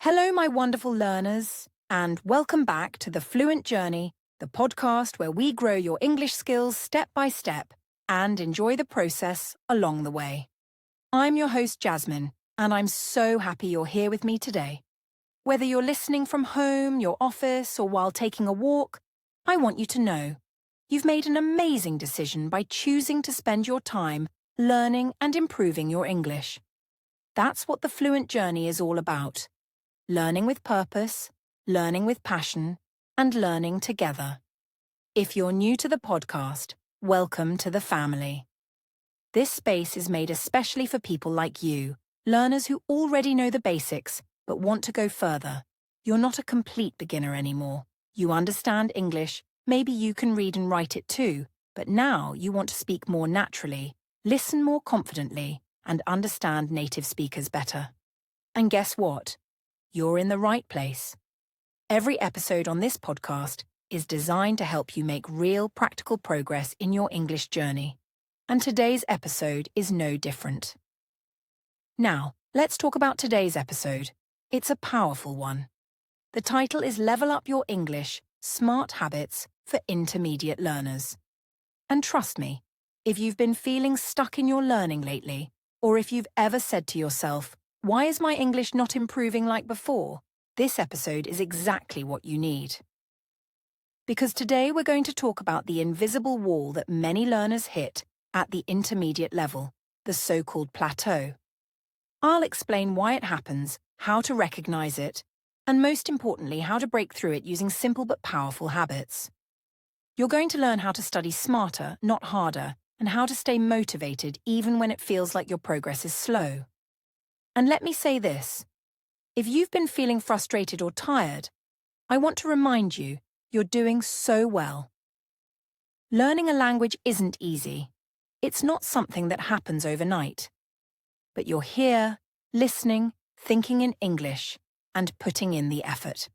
Hello, my wonderful learners, and welcome back to the Fluent Journey, the podcast where we grow your English skills step by step and enjoy the process along the way. I'm your host, Jasmine, and I'm so happy you're here with me today. Whether you're listening from home, your office, or while taking a walk, I want you to know you've made an amazing decision by choosing to spend your time learning and improving your English. That's what the Fluent Journey is all about. Learning with purpose, learning with passion, and learning together. If you're new to the podcast, welcome to the family. This space is made especially for people like you, learners who already know the basics but want to go further. You're not a complete beginner anymore. You understand English, maybe you can read and write it too, but now you want to speak more naturally, listen more confidently, and understand native speakers better. And guess what? You're in the right place. Every episode on this podcast is designed to help you make real practical progress in your English journey. And today's episode is no different. Now, let's talk about today's episode. It's a powerful one. The title is Level Up Your English, Smart Habits for Intermediate Learners. And trust me, if you've been feeling stuck in your learning lately, or if you've ever said to yourself, "Why is my English not improving like before?" this episode is exactly what you need. Because today we're going to talk about the invisible wall that many learners hit at the intermediate level, the so-called plateau. I'll explain why it happens, how to recognize it, and most importantly, how to break through it using simple but powerful habits. You're going to learn how to study smarter, not harder, and how to stay motivated even when it feels like your progress is slow. And let me say this, if you've been feeling frustrated or tired, I want to remind you, you're doing so well. Learning a language isn't easy. It's not something that happens overnight. But you're here, listening, thinking in English, and putting in the effort.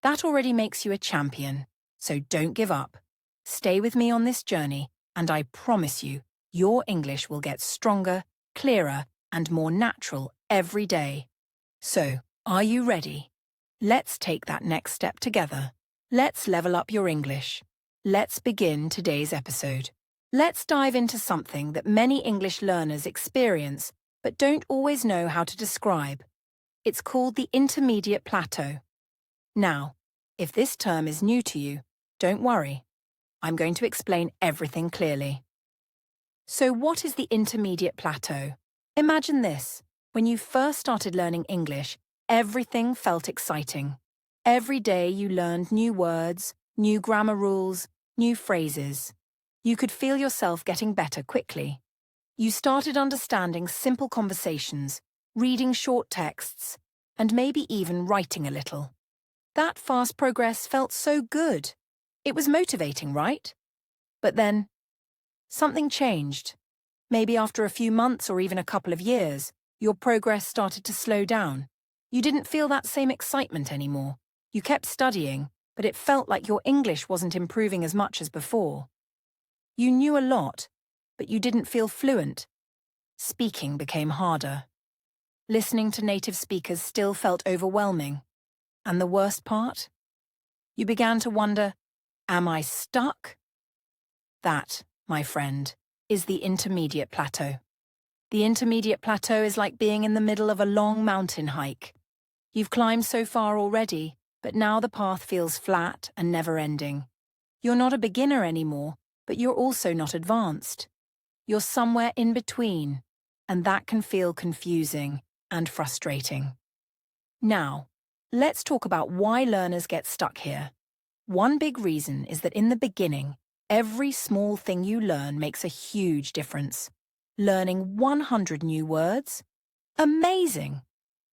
That already makes you a champion, so don't give up. Stay with me on this journey, and I promise you, your English will get stronger, clearer, and more natural every day. So, are you ready? Let's take that next step together. Let's level up your English. Let's begin today's episode. Let's dive into something that many English learners experience but don't always know how to describe. It's called the intermediate plateau. Now, if this term is new to you, don't worry. I'm going to explain everything clearly. So what is the intermediate plateau? Imagine this. When you first started learning English, everything felt exciting. Every day you learned new words, new grammar rules, new phrases. You could feel yourself getting better quickly. You started understanding simple conversations, reading short texts, and maybe even writing a little. That fast progress felt so good. It was motivating, right? But then, something changed. Maybe after a few months or even a couple of years, your progress started to slow down. You didn't feel that same excitement anymore. You kept studying, but it felt like your English wasn't improving as much as before. You knew a lot, but you didn't feel fluent. Speaking became harder. Listening to native speakers still felt overwhelming. And the worst part? You began to wonder, am I stuck? That, my friend, is the intermediate plateau. The intermediate plateau is like being in the middle of a long mountain hike. You've climbed so far already, but now the path feels flat and never-ending. You're not a beginner anymore, but you're also not advanced. You're somewhere in between, and that can feel confusing and frustrating. Now, let's talk about why learners get stuck here. One big reason is that in the beginning, every small thing you learn makes a huge difference. Learning 100 new words? Amazing!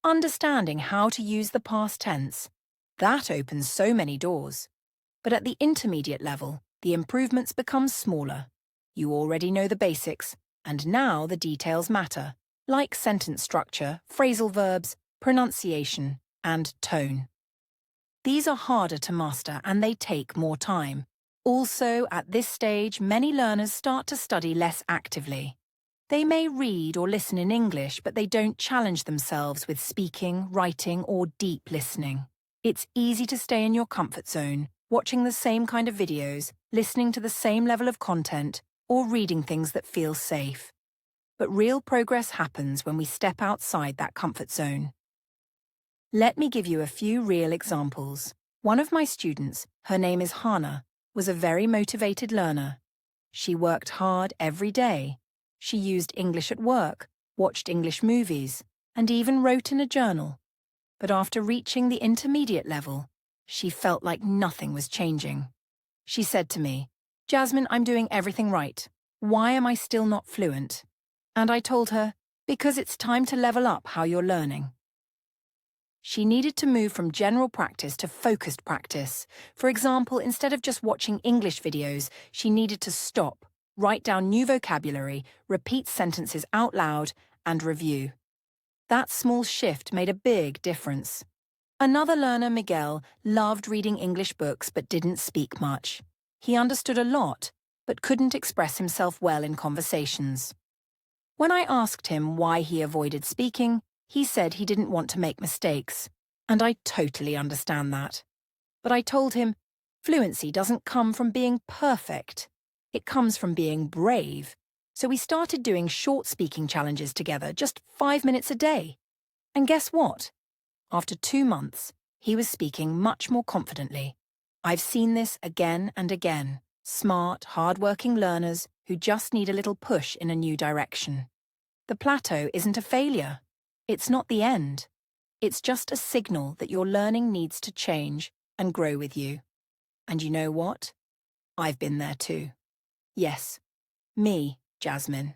Understanding how to use the past tense? That opens so many doors. But at the intermediate level, the improvements become smaller. You already know the basics, and now the details matter, like sentence structure, phrasal verbs, pronunciation, and tone. These are harder to master and they take more time. Also, at this stage, many learners start to study less actively. They may read or listen in English, but they don't challenge themselves with speaking, writing, or deep listening. It's easy to stay in your comfort zone, watching the same kind of videos, listening to the same level of content, or reading things that feel safe. But real progress happens when we step outside that comfort zone. Let me give you a few real examples. One of my students, her name is Hannah, was a very motivated learner. She worked hard every day. She used English at work, watched English movies, and even wrote in a journal. But after reaching the intermediate level, she felt like nothing was changing. She said to me, "Jasmine, I'm doing everything right. Why am I still not fluent?" And I told her, because it's time to level up how you're learning. She needed to move from general practice to focused practice. For example, instead of just watching English videos, she needed to stop, write down new vocabulary, repeat sentences out loud, and review. That small shift made a big difference. Another learner, Miguel, loved reading English books but didn't speak much. He understood a lot, but couldn't express himself well in conversations. When I asked him why he avoided speaking, he said he didn't want to make mistakes, and I totally understand that. But I told him, fluency doesn't come from being perfect. It comes from being brave. So we started doing short speaking challenges together, just 5 minutes a day. And guess what? After 2 months, he was speaking much more confidently. I've seen this again and again. Smart, hard-working learners who just need a little push in a new direction. The plateau isn't a failure. It's not the end. It's just a signal that your learning needs to change and grow with you. And you know what? I've been there too. Yes, me, Jasmine.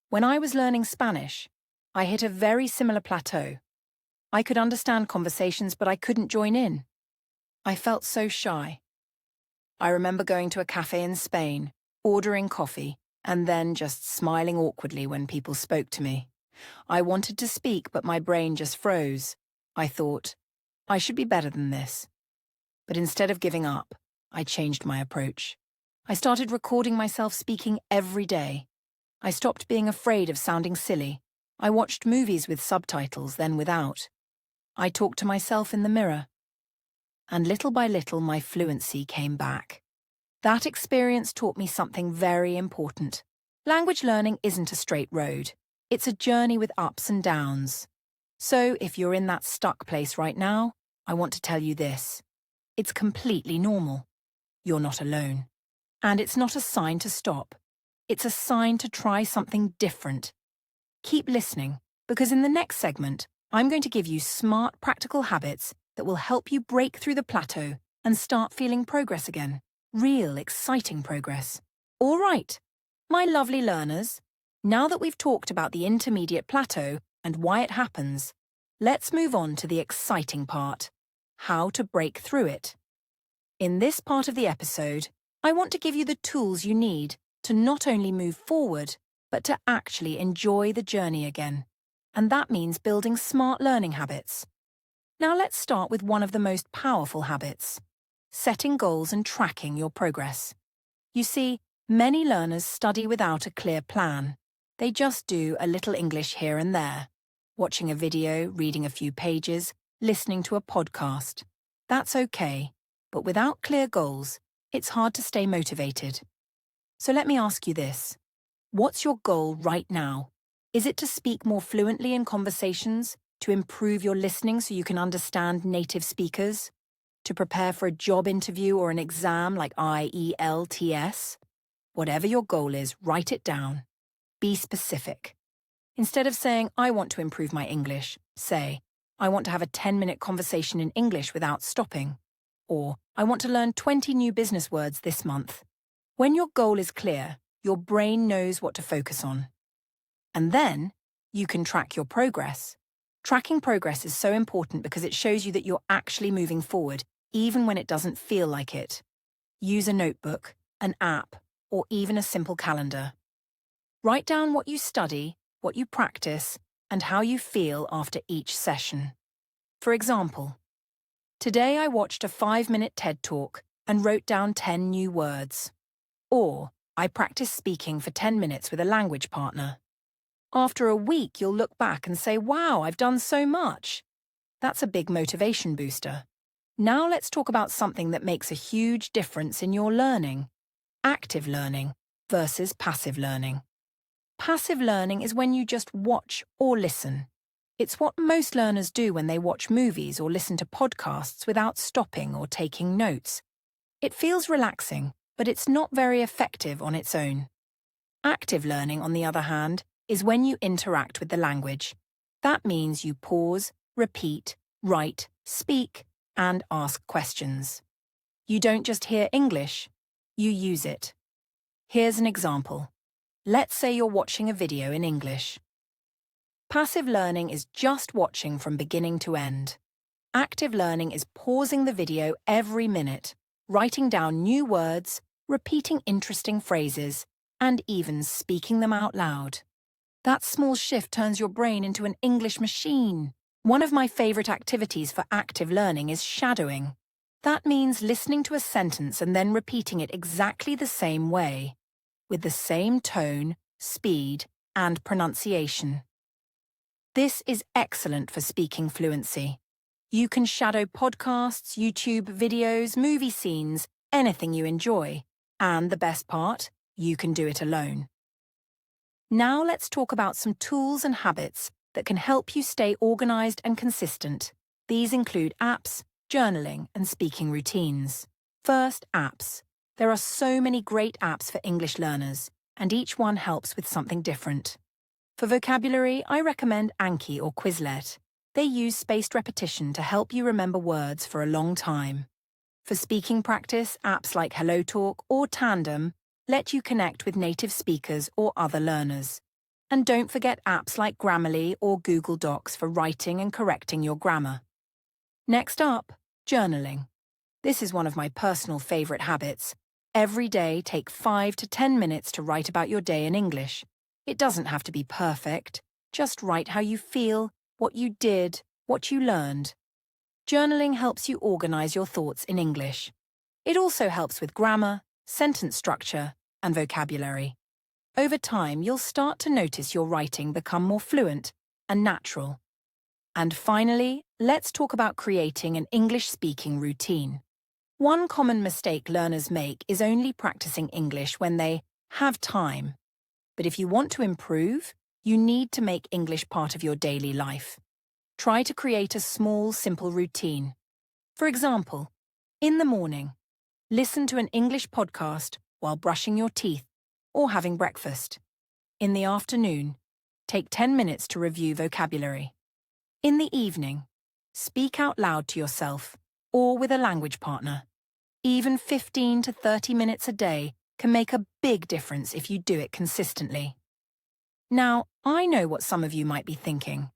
When I was learning Spanish, I hit a very similar plateau. I could understand conversations, but I couldn't join in. I felt so shy. I remember going to a cafe in Spain, ordering coffee, and then just smiling awkwardly when people spoke to me. I wanted to speak, but my brain just froze. I thought, I should be better than this. But instead of giving up, I changed my approach. I started recording myself speaking every day. I stopped being afraid of sounding silly. I watched movies with subtitles, then without. I talked to myself in the mirror. And little by little, my fluency came back. That experience taught me something very important. Language learning isn't a straight road. It's a journey with ups and downs. So if you're in that stuck place right now, I want to tell you this. It's completely normal. You're not alone. And it's not a sign to stop. It's a sign to try something different. Keep listening, because in the next segment, I'm going to give you smart, practical habits that will help you break through the plateau and start feeling progress again. Real, exciting progress. All right, my lovely learners, now that we've talked about the intermediate plateau and why it happens, let's move on to the exciting part, how to break through it. In this part of the episode, I want to give you the tools you need to not only move forward, but to actually enjoy the journey again. And that means building smart learning habits. Now let's start with one of the most powerful habits, setting goals and tracking your progress. You see, many learners study without a clear plan. They just do a little English here and there, watching a video, reading a few pages, listening to a podcast. That's okay, but without clear goals, it's hard to stay motivated. So let me ask you this. What's your goal right now? Is it to speak more fluently in conversations, to improve your listening so you can understand native speakers, to prepare for a job interview or an exam like IELTS? Whatever your goal is, write it down. Be specific. Instead of saying, I want to improve my English, say, I want to have a 10-minute conversation in English without stopping. Or, I want to learn 20 new business words this month. When your goal is clear, your brain knows what to focus on. And then, you can track your progress. Tracking progress is so important because it shows you that you're actually moving forward, even when it doesn't feel like it. Use a notebook, an app, or even a simple calendar. Write down what you study, what you practice, and how you feel after each session. For example, today I watched a 5-minute TED Talk and wrote down 10 new words. Or, I practice speaking for 10 minutes with a language partner. After a week, you'll look back and say, wow, I've done so much. That's a big motivation booster. Now let's talk about something that makes a huge difference in your learning. Active learning versus passive learning. Passive learning is when you just watch or listen. It's what most learners do when they watch movies or listen to podcasts without stopping or taking notes. It feels relaxing, but it's not very effective on its own. Active learning, on the other hand, is when you interact with the language. That means you pause, repeat, write, speak, and ask questions. You don't just hear English, you use it. Here's an example. Let's say you're watching a video in English. Passive learning is just watching from beginning to end. Active learning is pausing the video every minute, writing down new words, repeating interesting phrases, and even speaking them out loud. That small shift turns your brain into an English machine. One of my favorite activities for active learning is shadowing. That means listening to a sentence and then repeating it exactly the same way, with the same tone, speed, and pronunciation. This is excellent for speaking fluency. You can shadow podcasts, YouTube videos, movie scenes, anything you enjoy. And the best part, you can do it alone. Now let's talk about some tools and habits that can help you stay organized and consistent. These include apps, journaling, and speaking routines. First, apps. There are so many great apps for English learners, and each one helps with something different. For vocabulary, I recommend Anki or Quizlet. They use spaced repetition to help you remember words for a long time. For speaking practice, apps like HelloTalk or Tandem let you connect with native speakers or other learners. And don't forget apps like Grammarly or Google Docs for writing and correcting your grammar. Next up, journaling. This is one of my personal favorite habits. Every day, take 5 to 10 minutes to write about your day in English. It doesn't have to be perfect. Just write how you feel, what you did, what you learned. Journaling helps you organize your thoughts in English. It also helps with grammar, sentence structure, and vocabulary. Over time, you'll start to notice your writing become more fluent and natural. And finally, let's talk about creating an English-speaking routine. One common mistake learners make is only practicing English when they have time. But if you want to improve, you need to make English part of your daily life. Try to create a small, simple routine. For example, in the morning, listen to an English podcast while brushing your teeth or having breakfast. In the afternoon, take 10 minutes to review vocabulary. In the evening, speak out loud to yourself or with a language partner. Even 15 to 30 minutes a day can make a big difference if you do it consistently. Now, I know what some of you might be thinking.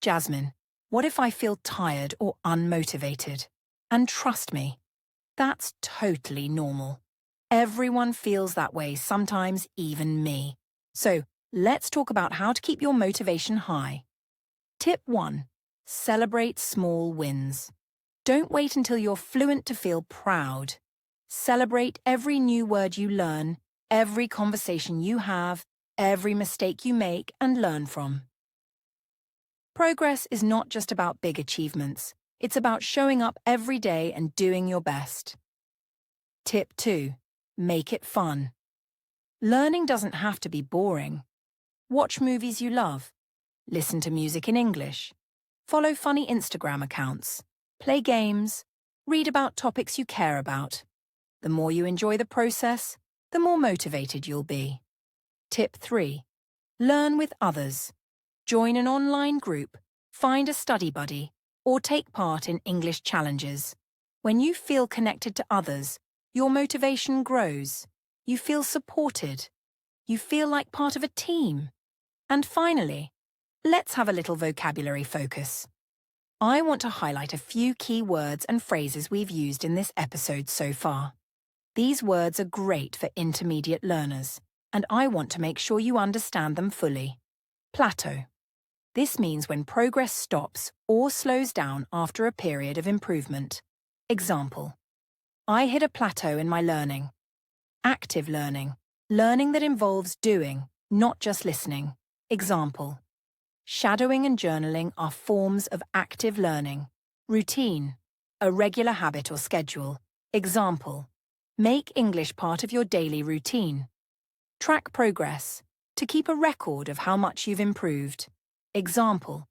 Jasmine, what if I feel tired or unmotivated? And trust me, that's totally normal. Everyone feels that way, sometimes even me. So, let's talk about how to keep your motivation high. Tip 1. Celebrate small wins. Don't wait until you're fluent to feel proud. Celebrate every new word you learn, every conversation you have, every mistake you make and learn from. Progress is not just about big achievements. It's about showing up every day and doing your best. Tip 2. Make it fun. Learning doesn't have to be boring. Watch movies you love. Listen to music in English. Follow funny Instagram accounts. Play games. Read about topics you care about. The more you enjoy the process, the more motivated you'll be. Tip 3. Learn with others. Join an online group, find a study buddy, or take part in English challenges. When you feel connected to others, your motivation grows. You feel supported. You feel like part of a team. And finally, let's have a little vocabulary focus. I want to highlight a few key words and phrases we've used in this episode so far. These words are great for intermediate learners, and I want to make sure you understand them fully. Plateau. This means when progress stops or slows down after a period of improvement. Example: I hit a plateau in my learning. Active learning. Learning that involves doing, not just listening. Example: shadowing and journaling are forms of active learning. Routine, a regular habit or schedule. Example: make English part of your daily routine. Track progress, to keep a record of how much you've improved. Example: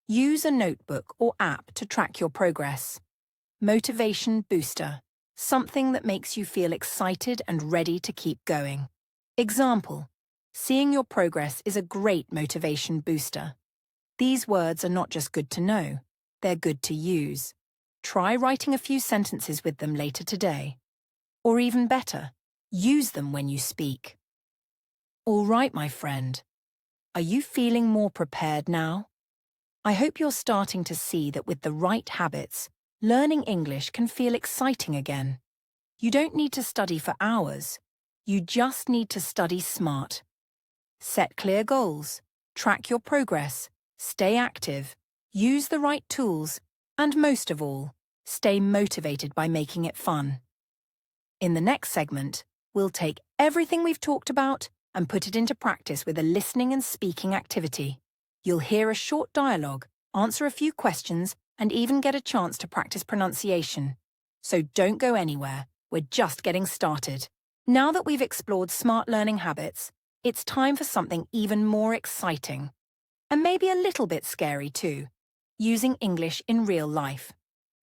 use a notebook or app to track your progress. Motivation booster, something that makes you feel excited and ready to keep going. Example: seeing your progress is a great motivation booster. These words are not just good to know, they're good to use. Try writing a few sentences with them later today. Or even better, use them when you speak. All right, my friend. Are you feeling more prepared now? I hope you're starting to see that with the right habits, learning English can feel exciting again. You don't need to study for hours. You just need to study smart. Set clear goals, track your progress, stay active, use the right tools, and most of all, stay motivated by making it fun. In the next segment, we'll take everything we've talked about and put it into practice with a listening and speaking activity. You'll hear a short dialogue, answer a few questions, and even get a chance to practice pronunciation. So don't go anywhere, we're just getting started. Now that we've explored smart learning habits, it's time for something even more exciting. And maybe a little bit scary too, using English in real life.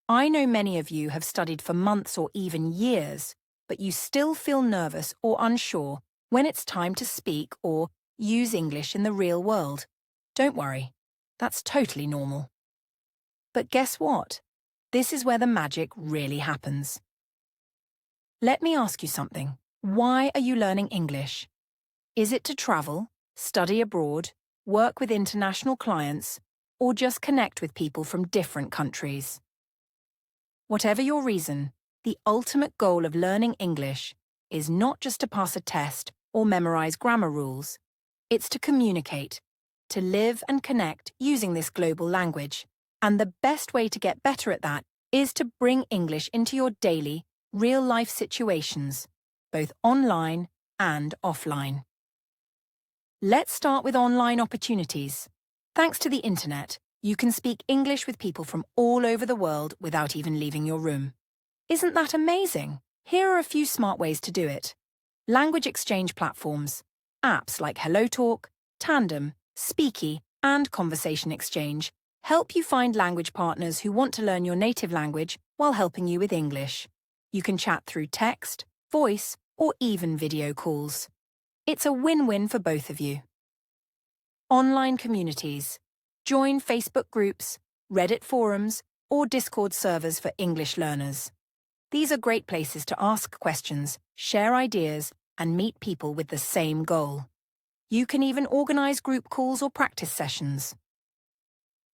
I know many of you have studied for months or even years, but you still feel nervous or unsure when it's time to speak or use English in the real world. Don't worry, that's totally normal. But guess what? This is where the magic really happens. Let me ask you something. Why are you learning English? Is it to travel, study abroad, work with international clients, or just connect with people from different countries? Whatever your reason, the ultimate goal of learning English is not just to pass a test or memorize grammar rules. It's to communicate, to live and connect using this global language. And the best way to get better at that is to bring English into your daily, real-life situations, both online and offline. Let's start with online opportunities. Thanks to the internet, you can speak English with people from all over the world without even leaving your room. Isn't that amazing? Here are a few smart ways to do it. Language exchange platforms. Apps like HelloTalk, Tandem, Speaky, and Conversation Exchange help you find language partners who want to learn your native language while helping you with English. You can chat through text, voice, or even video calls. It's a win-win for both of you. Online communities. Join Facebook groups, Reddit forums, or Discord servers for English learners. These are great places to ask questions, share ideas, and meet people with the same goal. You can even organize group calls or practice sessions.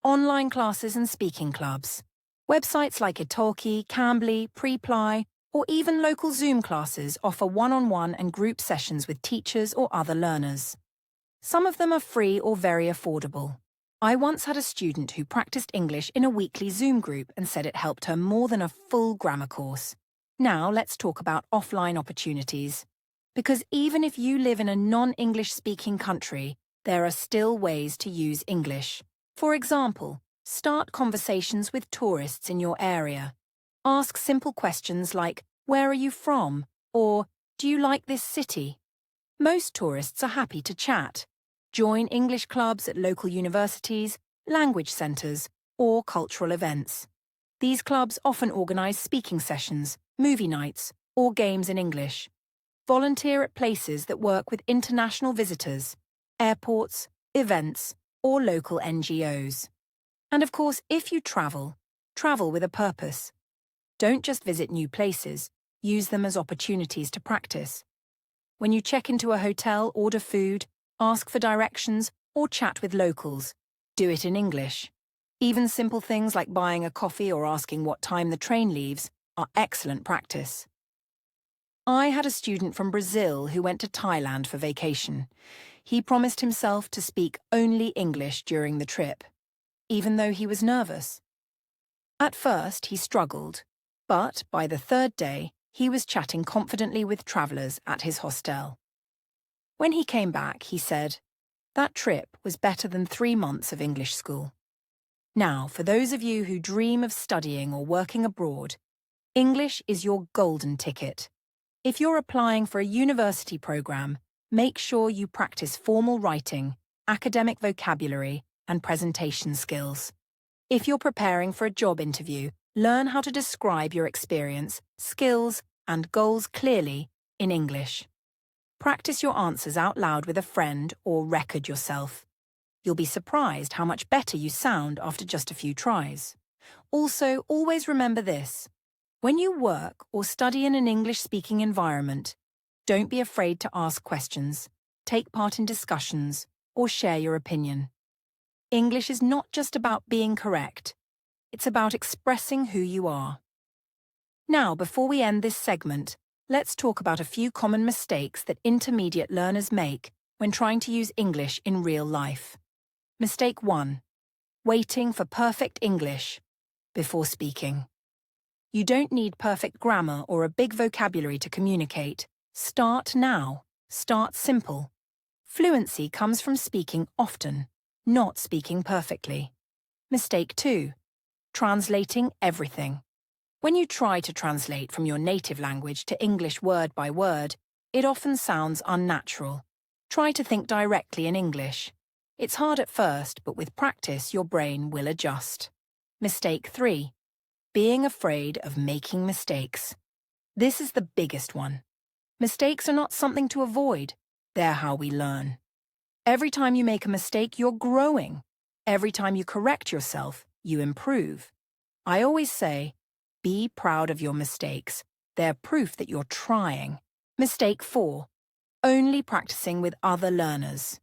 Online classes and speaking clubs. Websites like Italki, Cambly, Preply, or even local Zoom classes offer one-on-one and group sessions with teachers or other learners. Some of them are free or very affordable. I once had a student who practiced English in a weekly Zoom group and said it helped her more than a full grammar course. Now let's talk about offline opportunities. Because even if you live in a non-English speaking country, there are still ways to use English. For example, start conversations with tourists in your area. Ask simple questions like, "Where are you from?" or "Do you like this city?" Most tourists are happy to chat. Join English clubs at local universities, language centres, or cultural events. These clubs often organise speaking sessions, movie nights, or games in English. Volunteer at places that work with international visitors, airports, events, or local NGOs. And of course, if you travel with a purpose. Don't just visit new places, use them as opportunities to practice. When you check into a hotel, order food, ask for directions, or chat with locals, do it in English. Even simple things like buying a coffee or asking what time the train leaves are excellent practice. I had a student from Brazil who went to Thailand for vacation. He promised himself to speak only English during the trip, even though he was nervous. At first, he struggled, but by the third day, he was chatting confidently with travellers at his hostel. When he came back, he said, "That trip was better than 3 months of English school." Now, for those of you who dream of studying or working abroad, English is your golden ticket. If you're applying for a university program, make sure you practice formal writing, academic vocabulary, and presentation skills. If you're preparing for a job interview, learn how to describe your experience, skills, and goals clearly in English. Practice your answers out loud with a friend or record yourself. You'll be surprised how much better you sound after just a few tries. Also, always remember this. When you work or study in an English-speaking environment, don't be afraid to ask questions, take part in discussions, or share your opinion. English is not just about being correct. It's about expressing who you are. Now, before we end this segment, let's talk about a few common mistakes that intermediate learners make when trying to use English in real life. Mistake 1. Waiting for perfect English before speaking. You don't need perfect grammar or a big vocabulary to communicate. Start now. Start simple. Fluency comes from speaking often, not speaking perfectly. Mistake 2. Translating everything. When you try to translate from your native language to English word by word, it often sounds unnatural. Try to think directly in English. It's hard at first, but with practice, your brain will adjust. Mistake 3. Being afraid of making mistakes. This is the biggest one. Mistakes are not something to avoid. They're how we learn. Every time you make a mistake, you're growing. Every time you correct yourself, you improve. I always say, be proud of your mistakes. They're proof that you're trying. Mistake 4. Only practicing with other learners.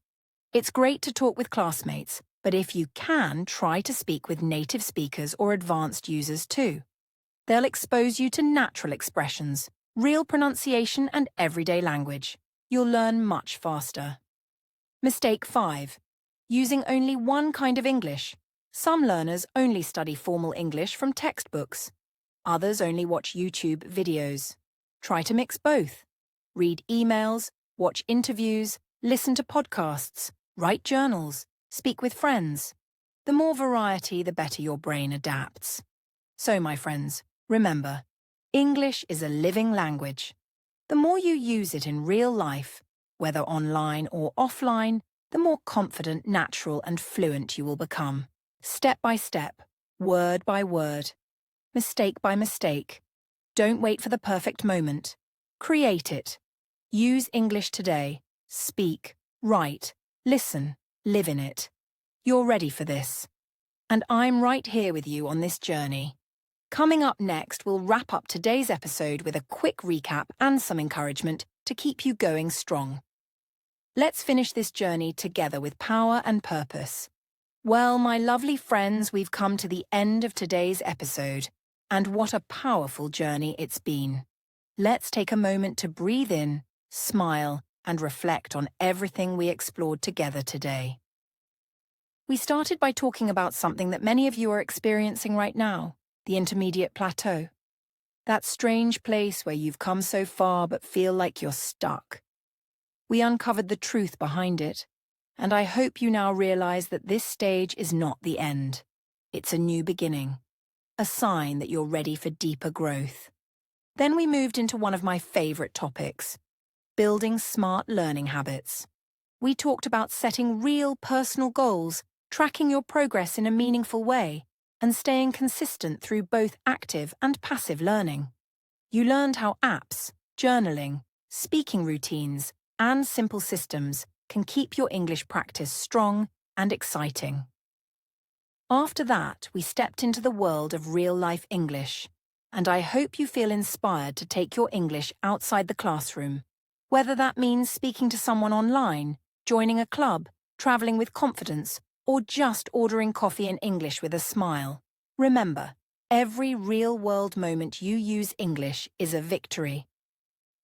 It's great to talk with classmates, but if you can, try to speak with native speakers or advanced users too. They'll expose you to natural expressions, real pronunciation, and everyday language. You'll learn much faster. Mistake 5. Using only one kind of English. Some learners only study formal English from textbooks. Others only watch YouTube videos. Try to mix both. Read emails, watch interviews, listen to podcasts, write journals, speak with friends. The more variety, the better your brain adapts. So, my friends, remember, English is a living language. The more you use it in real life, whether online or offline, the more confident, natural, and fluent you will become. Step by step, word by word, mistake by mistake. Don't wait for the perfect moment. Create it. Use English today. Speak, write, listen, live in it. You're ready for this. And I'm right here with you on this journey. Coming up next, we'll wrap up today's episode with a quick recap and some encouragement to keep you going strong. Let's finish this journey together with power and purpose. Well, my lovely friends, we've come to the end of today's episode, and what a powerful journey it's been. Let's take a moment to breathe in, smile, and reflect on everything we explored together today. We started by talking about something that many of you are experiencing right now, the intermediate plateau. That strange place where you've come so far but feel like you're stuck. We uncovered the truth behind it, and I hope you now realize that this stage is not the end. It's a new beginning, a sign that you're ready for deeper growth. Then we moved into one of my favorite topics, building smart learning habits. We talked about setting real personal goals, tracking your progress in a meaningful way, and staying consistent through both active and passive learning. You learned how apps, journaling, speaking routines, and simple systems can keep your English practice strong and exciting. After that, we stepped into the world of real-life English, and I hope you feel inspired to take your English outside the classroom, whether that means speaking to someone online, joining a club, traveling with confidence, or just ordering coffee in English with a smile. Remember, every real-world moment you use English is a victory.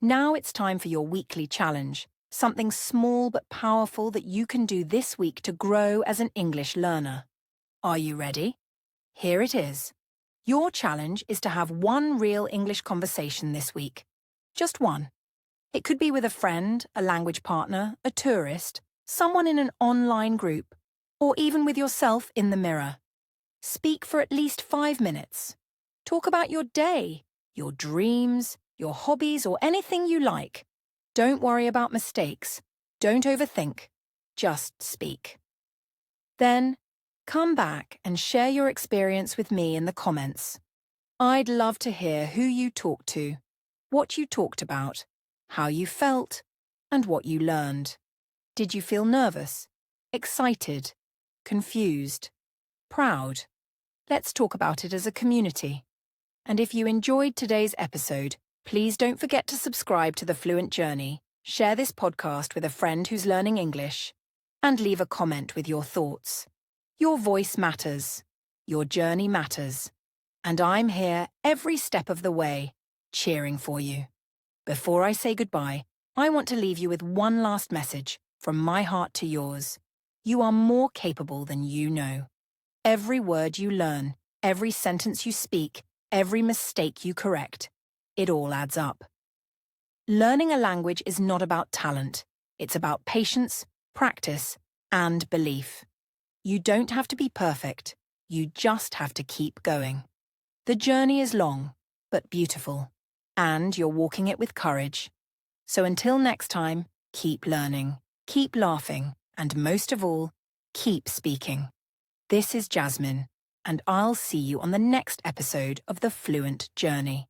Now it's time for your weekly challenge, something small but powerful that you can do this week to grow as an English learner. Are you ready? Here it is. Your challenge is to have one real English conversation this week. Just one. It could be with a friend, a language partner, a tourist, someone in an online group, or even with yourself in the mirror. Speak for at least 5 minutes. Talk about your day, your dreams, your hobbies, or anything you like. Don't worry about mistakes. Don't overthink. Just speak. Then, come back and share your experience with me in the comments. I'd love to hear who you talked to, what you talked about, how you felt, and what you learned. Did you feel nervous, excited, confused, proud? Let's talk about it as a community. And if you enjoyed today's episode, please don't forget to subscribe to the Fluent Journey, share this podcast with a friend who's learning English, and leave a comment with your thoughts. Your voice matters. Your journey matters. And I'm here every step of the way, cheering for you. Before I say goodbye, I want to leave you with one last message from my heart to yours. You are more capable than you know. Every word you learn, every sentence you speak, every mistake you correct, it all adds up. Learning a language is not about talent. It's about patience, practice, and belief. You don't have to be perfect. You just have to keep going. The journey is long, but beautiful, and you're walking it with courage. So until next time, keep learning, keep laughing, and most of all, keep speaking. This is Jasmine, and I'll see you on the next episode of the Fluent Journey.